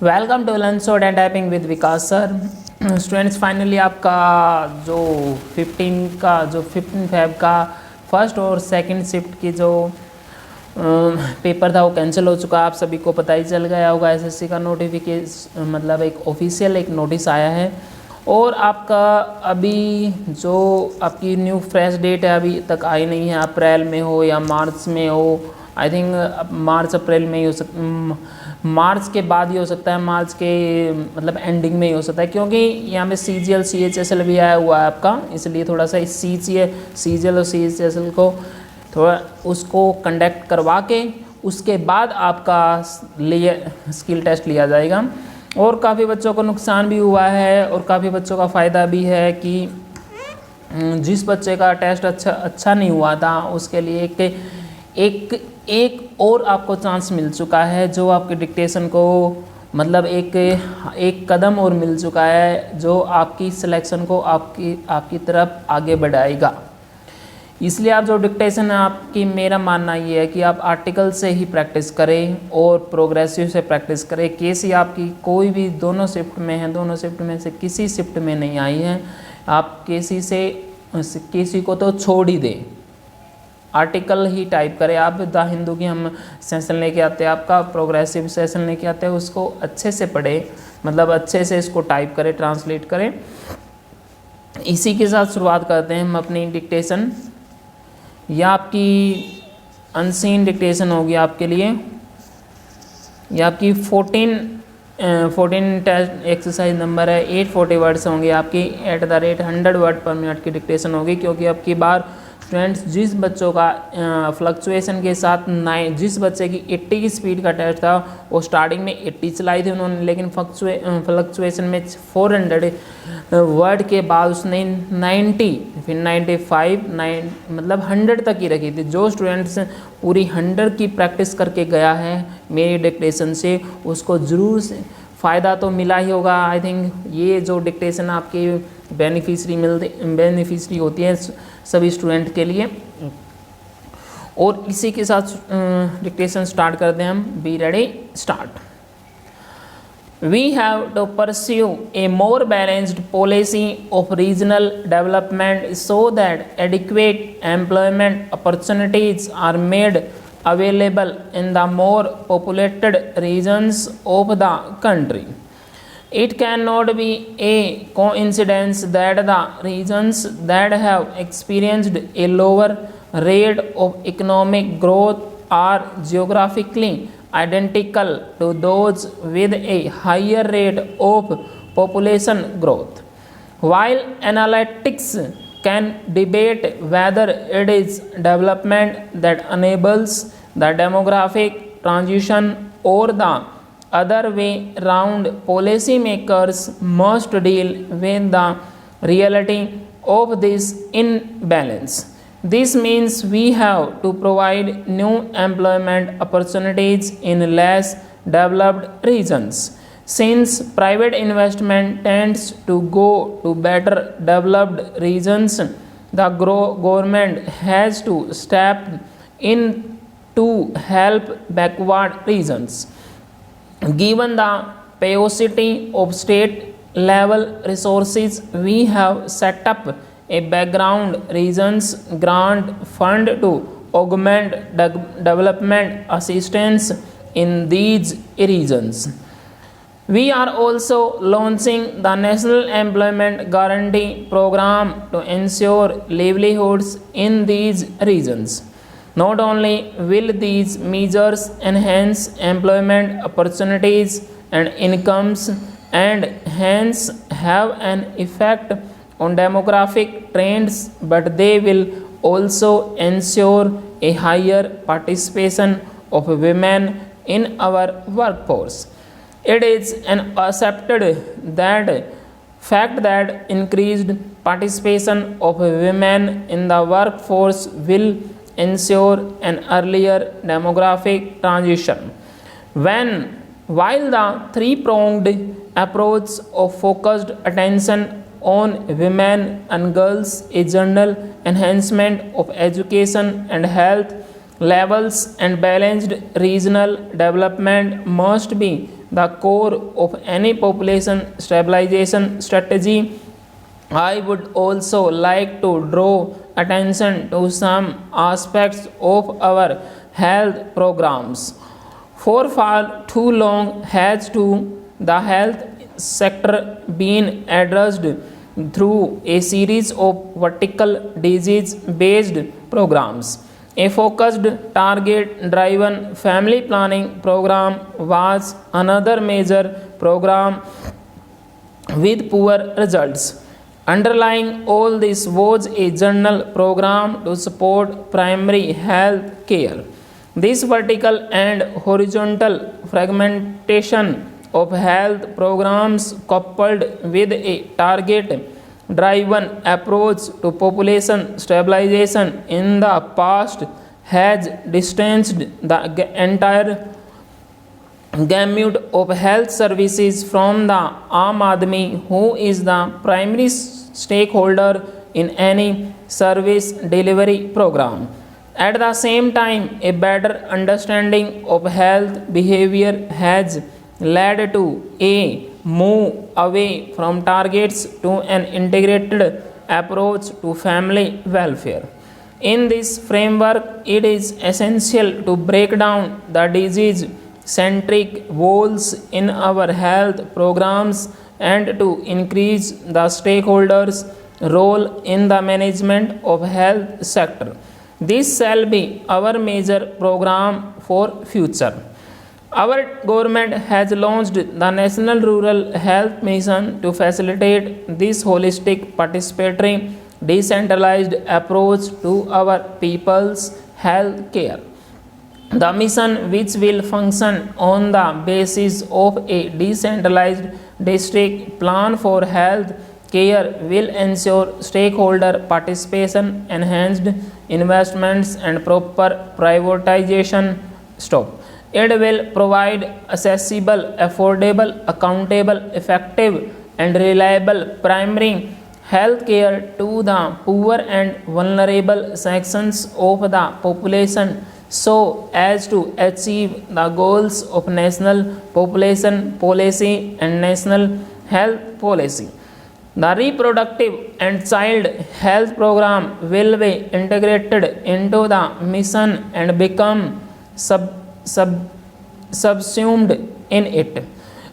Welcome to learn short and typing with Vikas sir. Students finally आपका जो 15 Feb का first और सेकंड शिफ्ट की जो पेपर था वो कैंसिल हो चुका। आप सभी को पता ही चल गया होगा। एसएससी का नोटिफिकेशन मतलब एक ऑफिशियल एक नोटिस आया है और आपका अभी जो आपकी न्यू फ्रेश डेट है अभी तक आई नहीं है। अप्रैल में हो या मार्च में हो, आई थिंक मार्च अप्रैल में ही हो मार्च के बाद ही हो सकता है, मार्च के मतलब एंडिंग में ही हो सकता है, क्योंकि यहाँ पे CGL CHSL भी आया हुआ है आपका, इसलिए थोड़ा सा इस CGL और CHSL को थोड़ा उसको कंडक्ट करवा के उसके बाद आपका स्किल टेस्ट लिया जाएगा। और काफ़ी बच्चों को नुकसान भी हुआ है और काफ़ी बच्चों का फ़ायदा भी है कि जिस बच्चे का टेस्ट अच्छा नहीं हुआ था उसके लिए एक और आपको चांस मिल चुका है, जो आपके डिक्टेशन को मतलब एक कदम और मिल चुका है जो आपकी सिलेक्शन को आपकी तरफ आगे बढ़ाएगा। इसलिए आप जो डिक्टेशन है आपकी, मेरा मानना ये है कि आप आर्टिकल से ही प्रैक्टिस करें और प्रोग्रेसिव से प्रैक्टिस करें। केसी आपकी कोई भी दोनों शिफ्ट में है, दोनों शिफ्ट में से किसी शिफ्ट में नहीं आई है। आप केसी को तो छोड़ ही दें, आर्टिकल ही टाइप करें। आप द हिंदू की हम सेशन लेके आते हैं, आपका प्रोग्रेसिव सेशन लेके आते हैं, उसको अच्छे से पढ़ें, मतलब अच्छे से इसको टाइप करें, ट्रांसलेट करें। इसी के साथ शुरुआत करते हैं हम अपनी डिक्टेशन। यह आपकी अनसीन डिक्टेशन होगी आपके लिए। यह आपकी 14 टेस्ट एक्सरसाइज नंबर है। 840 वर्ड्स होंगे आपकी, @100 वर्ड पर मिनट की डिक्टेशन होगी, क्योंकि अब की बार स्टूडेंट्स जिस बच्चों का फ्लक्चुएशन के साथ जिस बच्चे की 80 की स्पीड का टेस्ट था वो स्टार्टिंग में 80 चलाई थी उन्होंने, लेकिन फ्लक्चुएशन में 400 वर्ड के बाद उसने 90 फिर 95 मतलब 100 तक ही रखी थी। जो स्टूडेंट्स पूरी 100 की प्रैक्टिस करके गया है मेरी डिक्टेशन से, उसको ज़रूर फ़ायदा तो मिला ही होगा। आई थिंक ये जो डिक्टेशन आपकी बेनिफिशरी होती है सभी स्टूडेंट के लिए। और इसी के साथ डिक्टेशन स्टार्ट करते हैं हम। Be ready, start. We have to pursue a more balanced policy of regional development so that adequate employment opportunities are made available in the more populated regions of the country. It cannot be a coincidence that the regions that have experienced a lower rate of economic growth are geographically identical to those with a higher rate of population growth. While analytics can debate whether it is development that enables the demographic transition or the other way round, policymakers must deal with the reality of this imbalance. This means we have to provide new employment opportunities in less developed regions. Since private investment tends to go to better developed regions, the government has to step in to help backward regions. Given the paucity of state level resources, we have set up a background regions grant fund to augment development assistance in these regions. We are also launching the National Employment Guarantee Program to ensure livelihoods in these regions. Not only will these measures enhance employment opportunities and incomes and hence have an effect on demographic trends, but they will also ensure a higher participation of women in our workforce. It is an accepted fact that increased participation of women in the workforce will ensure an earlier demographic transition. While the three-pronged approach of focused attention on women and girls, a general enhancement of education and health levels and balanced regional development must be the core of any population stabilization strategy. I would also like to draw attention to some aspects of our health programs. For far too long has the health sector been addressed through a series of vertical disease based programs. A focused target driven family planning program was another major program with poor results. Underlying all this was a general program to support primary health care. This vertical and horizontal fragmentation of health programs, coupled with a target driven approach to population stabilization in the past, has distanced the entire gamut of health services from the Aam Aadmi, who is the primary stakeholder in any service delivery program. At the same time, a better understanding of health behavior has led to a move away from targets to an integrated approach to family welfare. In this framework, it is essential to break down the disease centric goals in our health programs and to increase the stakeholders' role in the management of health sector. This shall be our major program for future. Our government has launched the National Rural Health Mission to facilitate this holistic, participatory, decentralized approach to our people's health care. The mission, which will function on the basis of a decentralized district plan for health care, will ensure stakeholder participation, enhanced investments, and proper privatization. It will provide accessible, affordable, accountable, effective, and reliable primary health care to the poor and vulnerable sections of the population so as to achieve the goals of national population policy and national health policy. The reproductive and child health program will be integrated into the mission and become subsumed in it.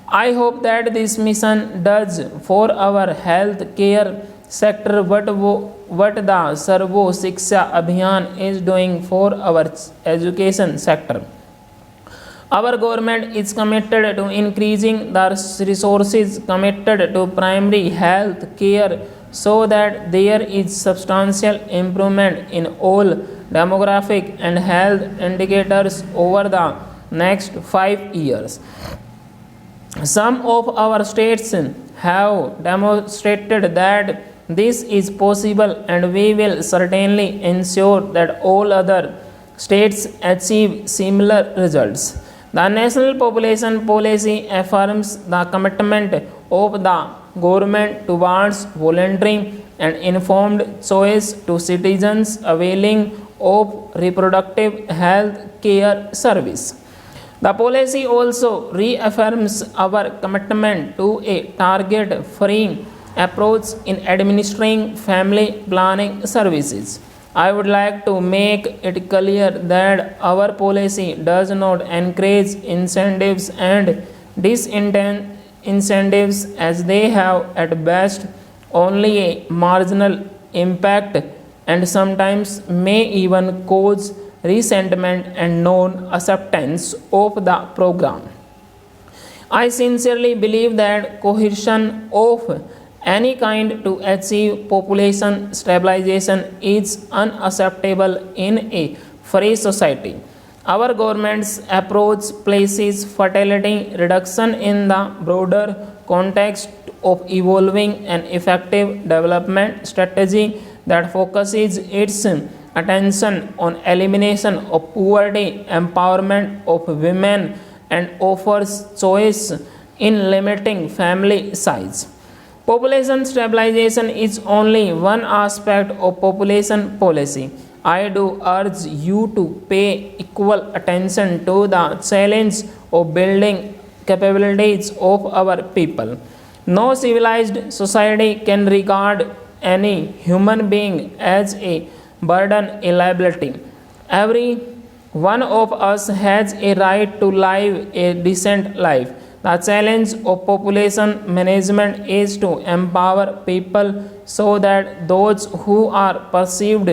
I hope that this mission does for our health care sector what the Sarvo Shiksha Abhiyan is doing for our education sector. Our government is committed to increasing the resources committed to primary health care so that there is substantial improvement in all demographic and health indicators over the next 5 years. Some of our states have demonstrated that this is possible, and we will certainly ensure that all other states achieve similar results. The National Population Policy affirms the commitment of the government towards voluntary and informed choice to citizens availing of reproductive health care service. The policy also reaffirms our commitment to a target-free approach in administering family planning services. I would like to make it clear that our policy does not encourage incentives and disincentives, as they have at best only a marginal impact and sometimes may even cause resentment and non-acceptance of the program. I sincerely believe that cohesion of any kind to achieve population stabilization is unacceptable in a free society. Our government's approach places fertility reduction in the broader context of evolving an effective development strategy that focuses its attention on elimination of poverty, empowerment of women, and offers choice in limiting family size. Population stabilization is only one aspect of population policy. I do urge you to pay equal attention to the challenge of building capabilities of our people. No civilized society can regard any human being as a burden, a liability. Every one of us has a right to live a decent life. The challenge of population management is to empower people so that those who are perceived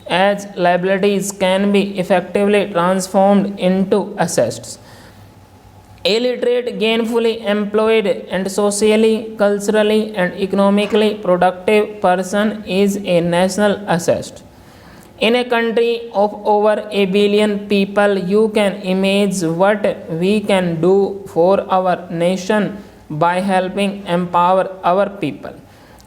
as liabilities can be effectively transformed into assets. A literate, gainfully employed, and socially, culturally, and economically productive person is a national asset. In a country of over a billion people, you can imagine what we can do for our nation by helping empower our people.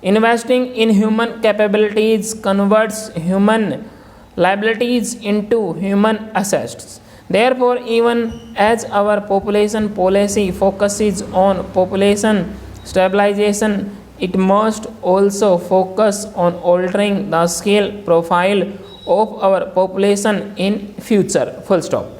Investing in human capabilities converts human liabilities into human assets. Therefore, even as our population policy focuses on population stabilization, it must also focus on altering the scale profile of our population in future. Full stop.